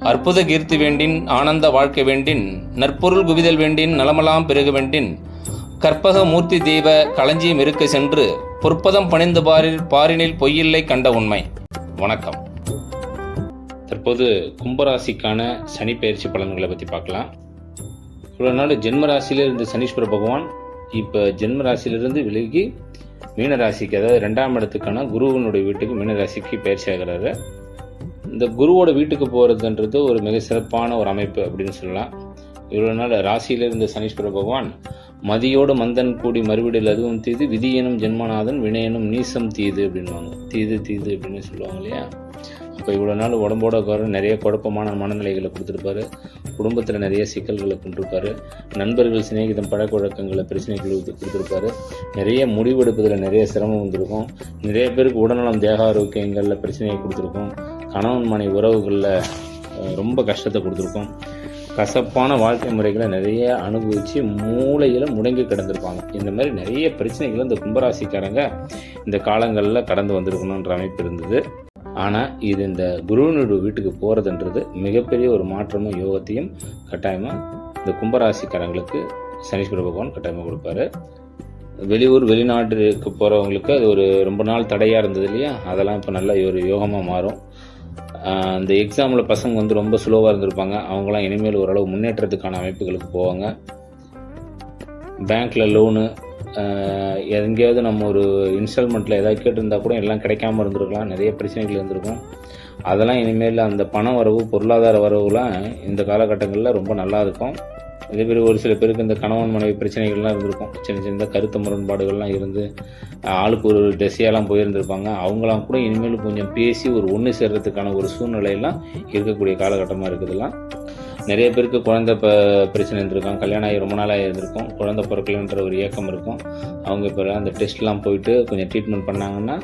அற்புத கீர்த்தி வேண்டின் ஆனந்த வாழ்க்கை வேண்டின் நற்பொருள் குவிதல் வேண்டின் நலமெல்லாம் பெருக வேண்டின் கற்பக மூர்த்தி தெய்வ களஞ்சியம் இருக்க சென்று பொற்பதம் பணிந்து பாரினில் பொய்யில்லை கண்ட உண்மை. வணக்கம். தற்போது கும்பராசிக்கான சனி பயிற்சி பலன்களை பற்றி பார்க்கலாம். இவ்வளோ நாள் ஜென்மராசியில் இருந்த சனீஸ்வர பகவான் இப்போ ஜென்மராசியிலிருந்து விலகி மீனராசிக்கு, அதாவது 2ஆம் இடத்துக்கான குருவனுடைய வீட்டுக்கு மீனராசிக்கு பயிற்சி ஆகிறாரு. இந்த குருவோட வீட்டுக்கு போகிறதுன்றது ஒரு மிக சிறப்பான ஒரு அமைப்பு அப்படின்னு சொல்லலாம். இவ்வளோ நாள் ராசியில் இருந்த சனீஸ்வர பகவான் மதியோடு மந்தன் கூடி மறுவீடில் அதுவும் தீது விதியனும் ஜென்மநாதன் வினையனும் நீசம் தீது அப்படின்வாங்க. தீது அப்படின்னு சொல்லுவாங்க இல்லையா. இப்போ இவ்வளோ நாள் உடம்போட நிறைய குழப்பமான மனநிலைகளை கொடுத்துருப்பாரு. குடும்பத்தில் நிறைய சிக்கல்களை கொண்டிருப்பாரு. நண்பர்கள் சிநேகிதம் பழக்கவழக்கங்களை பிரச்சனைகளை கொடுத்துருப்பாரு. நிறைய முடிவெடுப்பதில் நிறைய சிரமம் வந்திருக்கும். நிறைய பேருக்கு உடல்நலம் தேக ஆரோக்கியங்களில் பிரச்சனையை கொடுத்துருக்கும். கணவன் மனைவி உறவுகளில் ரொம்ப கஷ்டத்தை கொடுத்துருக்கோம். கசப்பான வாழ்க்கை முறைகளை நிறைய அனுபவித்து மூளையில் முடங்கி கிடந்திருப்பாங்க. இந்த மாதிரி நிறைய பிரச்சனைகளை இந்த கும்பராசிக்காரங்க இந்த காலங்களில் கடந்து வந்திருக்கணுன்ற அமைப்பு இருந்தது. ஆனால் இது இந்த குருவனுடைய வீட்டுக்கு போகிறதுன்றது மிகப்பெரிய ஒரு மாற்றமும் யோகத்தையும் கட்டாயமாக இந்த கும்பராசிக்காரங்களுக்கு சனீஸ்வர பகவான் கட்டாயமாக கொடுப்பாரு. வெளியூர் வெளிநாட்டுக்கு போகிறவங்களுக்கு அது ஒரு ரொம்ப நாள் தடையாக இருந்தது இல்லையா, அதெல்லாம் இப்போ நல்லா ஒரு யோகமாக மாறும். இந்த எக்ஸாமில் பசங்க ரொம்ப ஸ்லோவாக இருந்திருப்பாங்க, அவங்களாம் இனிமேல் ஓரளவு முன்னேற்றத்துக்கான அமைப்புகளுக்கு போவாங்க. பேங்க்கில் லோனு எங்கேயாவது நம்ம ஒரு இன்ஸ்டால்மெண்ட்டில் ஏதாவது கேட்டிருந்தா கூட எல்லாம் கிடைக்காம இருந்திருக்கலாம். நிறைய பிரச்சனைகள் இருந்திருக்கும். அதெல்லாம் இனிமேல் அந்த பண வரவு பொருளாதார வரவுலாம் இந்த காலகட்டங்களில் ரொம்ப நல்லா இருக்கும். இதே மாதிரி ஒரு சில பேருக்கு இந்த கணவன் மனைவி பிரச்சனைகள்லாம் இருந்திருக்கும். சின்ன சின்ன கருத்து முரண்பாடுகள்லாம் இருந்து ஆளுக்கு ஒரு திசையெல்லாம் போயிருந்திருப்பாங்க. அவங்களாம் கூட இனிமேல் கொஞ்சம் பேசி ஒரு ஒன்று சேர்றதுக்கான ஒரு சூழ்நிலையெல்லாம் இருக்கக்கூடிய காலகட்டமாக இருக்குதுலாம். நிறைய பேருக்கு குழந்தை பிரச்சனை இருந்திருக்கும். கல்யாணம் ஆகி ரொம்ப நாளாக இருந்திருக்கும். குழந்தை பிறக்கலன்ற ஒரு ஏக்கம் இருக்கும். அவங்க இப்போ அந்த டெஸ்ட்லாம் போயிட்டு கொஞ்சம் ட்ரீட்மெண்ட் பண்ணாங்கன்னா